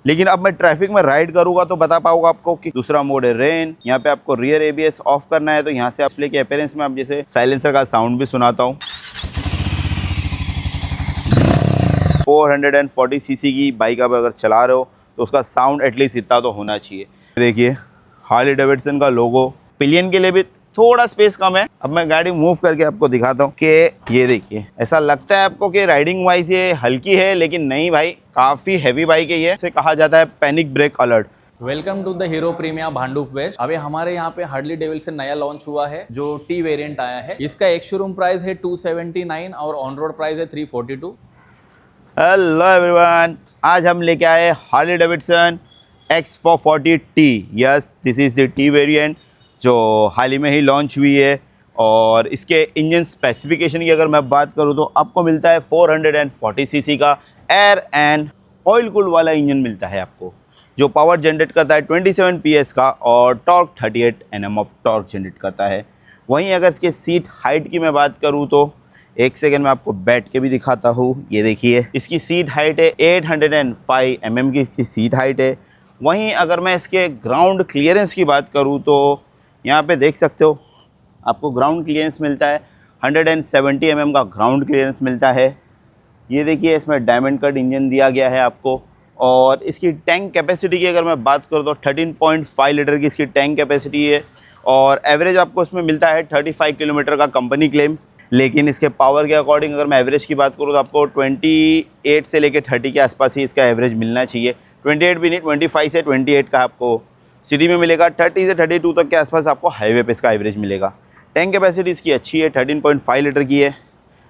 लेकिन अब मैं ट्रैफिक में राइड करूंगा तो बता पाऊंगा आपको कि दूसरा मोड है रेन। यहाँ पे आपको रियर एबीएस ऑफ करना है, तो यहाँ से डिस्प्ले के अपीयरेंस में आप जैसे साइलेंसर का साउंड भी सुनाता हूँ। 440 सीसी की बाइक आप अगर चला रहे हो तो उसका साउंड एटलीस्ट इतना तो होना चाहिए। देखिए हार्ले डेविडसन का लोगो, पिलियन के लिए भी थोड़ा स्पेस कम है। अब मैं गाड़ी मूव करके आपको दिखाता हूँ कि ये देखिए, ऐसा लगता है आपको कि राइडिंग वाइज ये हल्की है, लेकिन नहीं भाई, काफ़ी हैवी बाइक है ये। इसे कहा जाता है panic brake alert. Welcome to the Hero Premia Bhandup west. अभी हमारे यहाँ पे हार्ले डेविडसन नया लॉन्च हुआ है जो टी वेरिएंट आया है। इसका एक शोरूम प्राइस है 279 और ऑन रोड प्राइस है 342। हेलो एवरीवन, आज हम लेके आए Harley Davidson X440T। Yes, this is the T variant जो हाल ही में ही लॉन्च हुई है। और इसके इंजन स्पेसिफिकेशन की अगर मैं बात करूँ तो आपको मिलता है 440 सीसी का एयर एंड ऑयल कूल्ड वाला इंजन मिलता है आपको, जो पावर जनरेट करता है 27 PS का और torque 38 Nm of torque generate करता है। वहीं अगर इसके सीट हाइट की मैं बात करूँ तो एक सेकेंड में आपको बैठ के भी दिखाता हूँ। ये देखिए, इसकी सीट हाइट है 805 mm की इसकी सीट हाइट है। वहीं अगर मैं इसके ग्राउंड क्लियरेंस की बात करूँ तो यहाँ पे देख सकते हो आपको ग्राउंड क्लियरेंस मिलता है 170 mm का ग्राउंड क्लियरेंस मिलता है। ये देखिए, इसमें डायमंड कट इंजन दिया गया है आपको। और इसकी टैंक कैपेसिटी की अगर मैं बात करूँ तो 13.5 लीटर की इसकी टैंक कैपेसिटी है। और एवरेज आपको इसमें मिलता है 35 किलोमीटर का कंपनी क्लेम। लेकिन इसके पावर के अकॉर्डिंग अगर मैं एवरेज की बात करूँ तो आपको 28 से लेकर 30 के आसपास ही इसका एवरेज मिलना चाहिए। 28 भी नहीं, 25 से 28 का आपको सिटी में मिलेगा। 30 से 32 तक के आसपास आपको हाईवे पे इसका एवरेज मिलेगा। टैंक कैपेसिटी इसकी अच्छी है, 13.5 लीटर की है।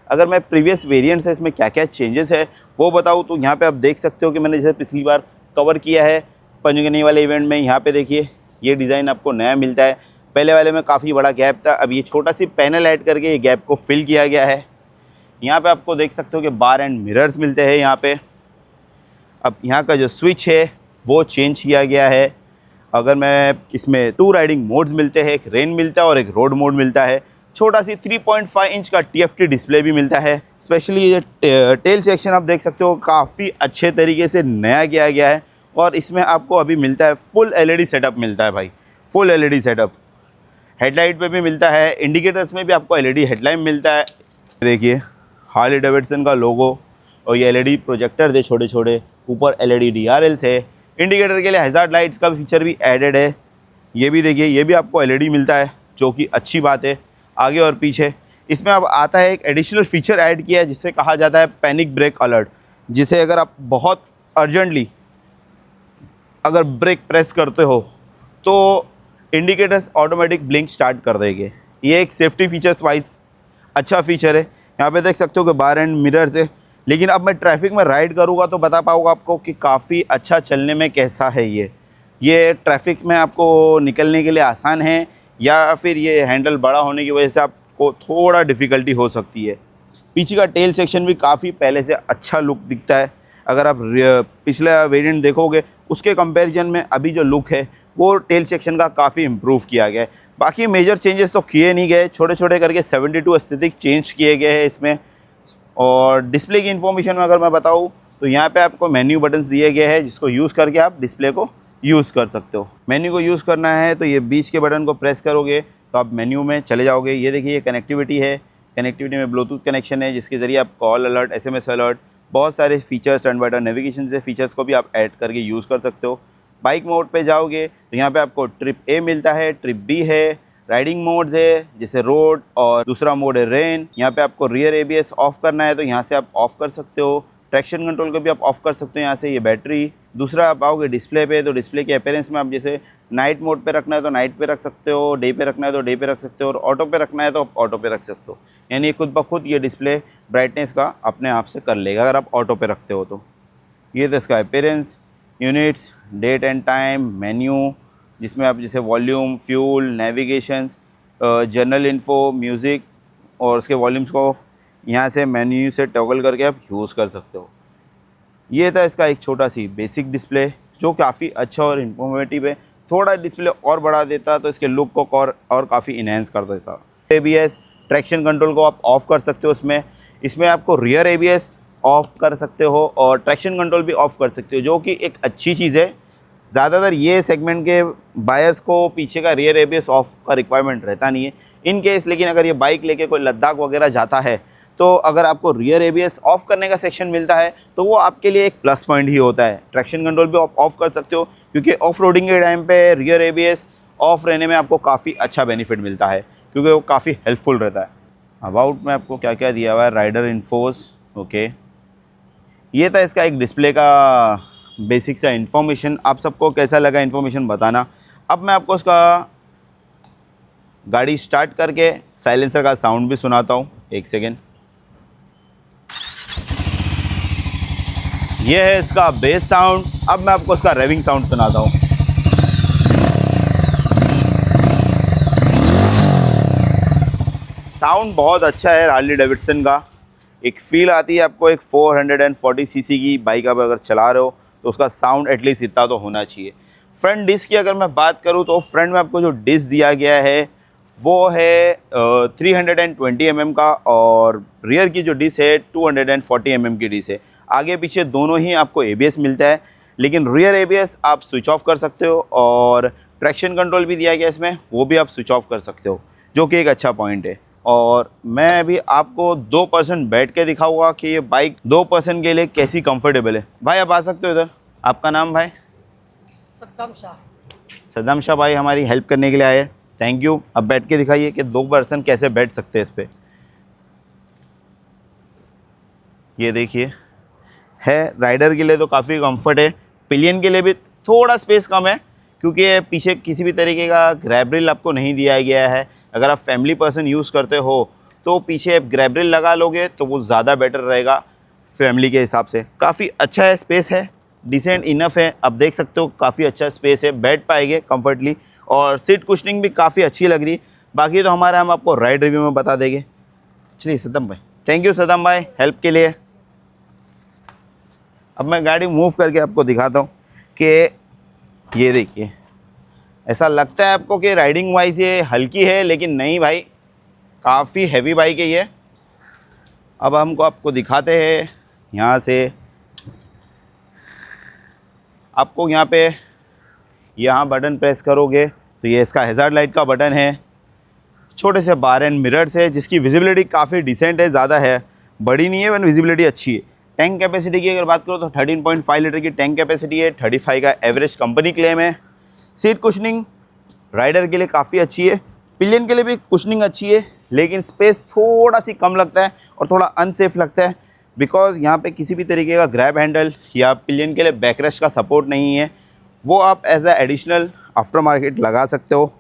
अगर मैं प्रीवियस वेरिएंट से इसमें क्या क्या चेंजेस है वो बताऊँ तो यहाँ पे आप देख सकते हो कि मैंने जैसे पिछली बार कवर किया है पंचगनी वाले इवेंट में, यहाँ पे देखिए ये डिज़ाइन आपको नया मिलता है। पहले वाले में काफ़ी बड़ा गैप था, अब ये छोटा सी पैनल ऐड करके ये गैप को फिल किया गया है। यहाँ पे आपको देख सकते हो कि बार एंड मिरर्स मिलते हैं यहाँ पे। अब यहाँ का जो स्विच है वो चेंज किया गया है। अगर मैं इसमें 2 राइडिंग मोड्स मिलते हैं, एक रेन मिलता है और एक रोड मोड मिलता है। छोटा सी 3.5 इंच का TFT डिस्प्ले भी मिलता है। स्पेशली ये टेल सेक्शन आप देख सकते हो काफ़ी अच्छे तरीके से नया किया गया है। और इसमें आपको अभी मिलता है फुल LED सेटअप मिलता है भाई, फुल LED सेटअप। हेडलाइट पे भी मिलता है, इंडिकेटर्स में भी आपको LED हेडलाइट मिलता है। देखिए हार्ले डेविडसन का लोगो और ये LED प्रोजेक्टर दे छोटे छोटे, ऊपर LED DRLs है। इंडिकेटर के लिए हैज़ार्ड लाइट्स का फीचर भी एडेड है। ये भी देखिए, ये भी आपको LED मिलता है जो कि अच्छी बात है। आगे और पीछे इसमें अब आता है एक एडिशनल फीचर ऐड किया है जिसे कहा जाता है पैनिक ब्रेक अलर्ट, जिसे अगर आप बहुत अर्जेंटली अगर ब्रेक प्रेस करते हो तो इंडिकेटर्स ऑटोमेटिक ब्लिंक स्टार्ट कर देंगे। ये एक सेफ्टी फीचर्स वाइज अच्छा फीचर है। यहाँ पे देख सकते हो कि बार एंड मिरर्स है। लेकिन अब मैं ट्रैफिक में राइड करूँगा तो बता पाऊँगा आपको कि काफ़ी अच्छा चलने में कैसा है ये ट्रैफिक में आपको निकलने के लिए आसान है या फिर ये हैंडल बड़ा होने की वजह से आपको थोड़ा डिफ़िकल्टी हो सकती है। पीछे का टेल सेक्शन भी काफ़ी पहले से अच्छा लुक दिखता है। अगर आप पिछला वेरिएंट देखोगे उसके कंपैरिजन में अभी जो लुक है वो टेल सेक्शन का काफ़ी इम्प्रूव किया गया है। बाकी मेजर चेंजेस तो किए नहीं गए, छोटे छोटे करके 72 एस्थेटिक चेंज किए गए हैं इसमें। और डिस्प्ले की इन्फॉर्मेशन में अगर मैं बताऊँ तो यहाँ पे आपको मेन्यू बटन्स दिए गए हैं जिसको यूज़ करके आप डिस्प्ले को यूज़ कर सकते हो। मेन्यू को यूज़ करना है तो ये बीच के बटन को प्रेस करोगे तो आप मेन्यू में चले जाओगे। ये देखिए, ये कनेक्टिविटी है। कनेक्टिविटी में ब्लूटूथ कनेक्शन है जिसके ज़रिए आप कॉल अलर्ट, SMS अलर्ट, बहुत सारे features, turn by turn navigation से फीचर्स को भी आप ऐड करके यूज़ कर सकते हो। बाइक मोड पे जाओगे तो यहाँ पे आपको ट्रिप A मिलता है, ट्रिप B है, राइडिंग मोड्स है जैसे रोड, और दूसरा मोड है रेन। यहाँ पे आपको रियर ABS ऑफ करना है तो यहाँ से आप ऑफ़ कर सकते हो। ट्रैक्शन कंट्रोल को भी आप ऑफ़ कर सकते हो यहाँ से, ये बैटरी। दूसरा आप आओगे डिस्प्ले पे तो डिस्प्ले के अपीयरेंस में आप जैसे नाइट मोड पे रखना है तो नाइट पे रख सकते हो, डे पे रखना है तो डे पे रख सकते हो, और ऑटो पे रखना है तो आप ऑटो पे रख सकते हो। यानी खुद ब खुद ये डिस्प्ले ब्राइटनेस का अपने आप से कर लेगा अगर आप ऑटो पे रखते हो तो। ये तो इसका appearance, units, date and time, menu जिसमें आप जैसे volume, fuel, navigations, general info, music, और उसके वॉल्यूम्स को यहाँ से मेन्यू से टॉगल करके आप यूज़ कर सकते हो। ये था इसका एक छोटा सी बेसिक डिस्प्ले जो काफ़ी अच्छा और इन्फॉर्मेटिव है। थोड़ा डिस्प्ले और बढ़ा देता तो इसके लुक को और काफ़ी इन्हेंस कर देता। ABS ट्रैक्शन कंट्रोल को आप ऑफ़ कर सकते हो इसमें आपको रियर ABS ऑफ़ कर सकते हो और ट्रैक्शन कंट्रोल भी ऑफ़ कर सकते हो, जो कि एक अच्छी चीज़ है। ज़्यादातर ये सेगमेंट के बायर्स को पीछे का रियर एबीएस ऑफ का रिक्वायरमेंट रहता नहीं है इन केस। लेकिन अगर ये बाइक लेके कोई लद्दाख वगैरह जाता है तो अगर आपको रियर एबीएस ऑफ़ करने का सेक्शन मिलता है तो वो आपके लिए एक प्लस पॉइंट ही होता है। ट्रैक्शन कंट्रोल भी आप ऑफ़ कर सकते हो, क्योंकि ऑफ रोडिंग के टाइम पे रियर एबीएस ऑफ़ रहने में आपको काफ़ी अच्छा बेनिफिट मिलता है, क्योंकि वो काफ़ी हेल्पफुल रहता है। अबाउट में आपको क्या क्या दिया हुआ है, राइडर इन्फोस, ओके। ये था इसका एक डिस्प्ले का बेसिक सा इन्फॉर्मेशन। आप सबको कैसा लगा इन्फॉर्मेशन बताना। अब मैं आपको उसका गाड़ी स्टार्ट करके साइलेंसर का साउंड भी सुनाता हूँ। एक सेकेंड। ये है इसका बेस साउंड। अब मैं आपको इसका रेविंग साउंड सुनाता हूँ। साउंड बहुत अच्छा है हार्ली डेविडसन का। एक फ़ील आती है आपको, एक 440 सीसी की बाइक आप अगर चला रहे हो तो उसका साउंड एटलीस्ट इतना तो होना चाहिए। फ्रंट डिस्क की अगर मैं बात करूँ तो फ्रंट में आपको जो डिस्क दिया गया है वो है 320 mm का, और रियर की जो डिस्क है 240 mm की डिस्क है। आगे पीछे दोनों ही आपको ABS मिलता है, लेकिन रियर ABS आप स्विच ऑफ कर सकते हो, और ट्रैक्शन कंट्रोल भी दिया गया इसमें, वो भी आप स्विच ऑफ कर सकते हो, जो कि एक अच्छा पॉइंट है। और मैं अभी आपको 2% बैठ के दिखाऊंगा कि ये बाइक 2% के लिए कैसी कंफर्टेबल है। भाई आप आ सकते हो इधर। आपका नाम भाई? सद्दाम शाह। सद्दाम शाह भाई हमारी हेल्प करने के लिए आए, थैंक यू। अब बैठ के दिखाइए कि 2% कैसे बैठ सकते हैं इस पर। ये देखिए, है राइडर के लिए तो काफ़ी कंफर्ट है। पिलियन के लिए भी थोड़ा स्पेस कम है, क्योंकि पीछे किसी भी तरीके का ग्रैब रेल आपको नहीं दिया गया है। अगर आप फैमिली पर्सन यूज़ करते हो तो पीछे ग्रैब रेल लगा लोगे तो वो ज़्यादा बेटर रहेगा फैमिली के हिसाब से। काफ़ी अच्छा है, स्पेस है, डिसेंट इनफ है। आप देख सकते हो काफ़ी अच्छा स्पेस है, बैठ पाएंगे कंफर्टली, और सीट कुशनिंग भी काफ़ी अच्छी लग रही। बाकी तो हम आपको राइड रिव्यू में बता देंगे। चलिए सदम भाई, थैंक यू सदम भाई हेल्प के लिए। अब मैं गाड़ी मूव करके आपको दिखाता हूँ कि ये देखिए, ऐसा लगता है आपको कि राइडिंग वाइज ये हल्की है, लेकिन नहीं भाई, काफ़ी हैवी बाइक है ये। अब हमको आपको दिखाते हैं यहाँ से। आपको यहाँ बटन प्रेस करोगे तो ये इसका हैज़ार्ड लाइट का बटन है, छोटे से बार एंड मिरर्स है, जिसकी विजिबिलिटी काफ़ी डिसेंट है, ज़्यादा है, बड़ी नहीं है, वन विजिबिलिटी अच्छी है। टैंक कैपेसिटी की अगर बात करो तो 13.5 लीटर की टैंक कैपेसिटी है, 35 का एवरेज कंपनी क्लेम है। सीट कुशनिंग राइडर के लिए काफ़ी अच्छी है, पिलियन के लिए भी कुशनिंग अच्छी है, लेकिन स्पेस थोड़ा सी कम लगता है और थोड़ा अनसेफ लगता है, बिकॉज़ यहाँ पे किसी भी तरीके का ग्रैब हैंडल या पिलियन के लिए बैकरेस्ट का सपोर्ट नहीं है। वो आप as a additional aftermarket लगा सकते हो।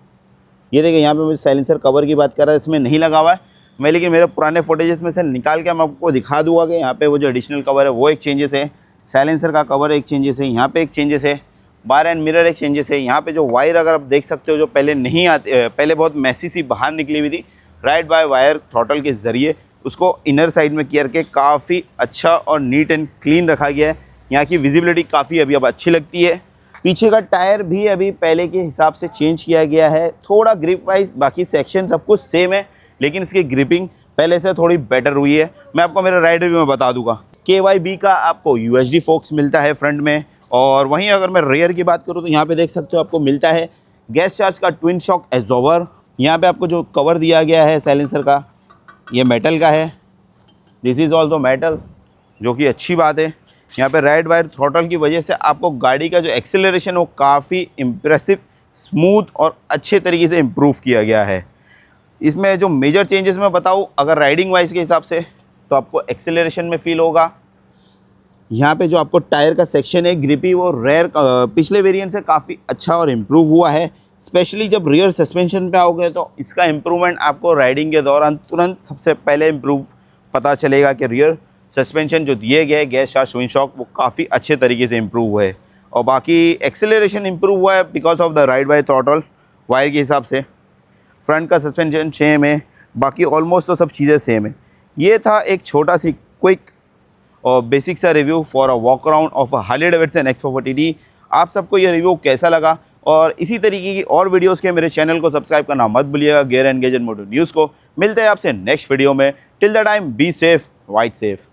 ये देखिए, यहाँ पे मुझे साइलेंसर कवर की बात कर रहा है, इसमें नहीं लगा हुआ है मैं, लेकिन मेरे पुराने फुटेजेस में से निकाल के मैं आपको दिखा दूँगा कि यहाँ पे वो जो एडिशनल कवर है वो एक चेंजेस है, साइलेंसर का कवर एक चेंजेस है, यहाँ पे एक चेंजेस है, बार एंड मिरर एक चेंजेस है। यहाँ पे जो वायर अगर आप देख सकते हो, जो पहले नहीं आते, पहले बहुत मैसी सी बाहर निकली हुई थी, राइड बाय वायर थ्रॉटल के ज़रिए उसको इनर साइड में किया के काफ़ी अच्छा और नीट एंड क्लीन रखा गया है। यहाँ की विजिबिलिटी काफ़ी अभी अब अच्छी लगती है। पीछे का टायर भी अभी पहले के हिसाब से चेंज किया गया है, थोड़ा ग्रिप वाइज, बाकी सेक्शन सब कुछ सेम है, लेकिन इसकी ग्रिपिंग पहले से थोड़ी बेटर हुई है। मैं आपको मेरे राइड रिव्यू में बता दूंगा। KYB का आपको UHD फोक्स मिलता है फ्रंट में, और वहीं अगर मैं रेयर की बात करूँ तो यहाँ पे देख सकते हो आपको मिलता है गैस चार्ज का ट्विन शॉक एब्जॉर्बर। यहाँ पे आपको जो कवर दिया गया है साइलेंसर का, ये मेटल का है, दिस इज़ ऑल्सो मेटल, जो कि अच्छी बात है। यहाँ पे राइड वायर थ्रॉटल की वजह से आपको गाड़ी का जो एक्सेलरेशन वो काफ़ी इम्प्रेसिव, स्मूथ और अच्छे तरीके से इम्प्रूव किया गया है। इसमें जो मेजर चेंजेस मैं बताऊँ अगर राइडिंग वाइज के हिसाब से, तो आपको एक्सेलरेशन में फील होगा। यहाँ पे जो आपको टायर का सेक्शन है ग्रिपी, वो रेयर पिछले वेरिएंट से काफ़ी अच्छा और इम्प्रूव हुआ है। स्पेशली जब रियर सस्पेंशन पे आओगे तो इसका इम्प्रूवमेंट आपको राइडिंग के दौरान तुरंत सबसे पहले इम्प्रूव पता चलेगा कि रियर सस्पेंशन जो दिए गए गैस चार्ज ट्विन शॉक वो काफ़ी अच्छे तरीके से इम्प्रूव हुआ है। और बाकी एक्सेलरेशन इम्प्रूव हुआ है because of the ride bye throttle wire के हिसाब से। फ्रंट का सस्पेंशन सेम है, बाकी ऑलमोस्ट तो सब चीज़ें सेम है। ये था एक छोटा सी क्विक और बेसिक सा review for a walk around of Harley Davidson X440T। आप सबको ये रिव्यू कैसा लगा, और इसी तरीके की और वीडियोस के मेरे चैनल को सब्सक्राइब करना मत भूलिएगा, gear and gadget moto news को। मिलते हैं आपसे नेक्स्ट वीडियो में। Till the time be safe, ride safe.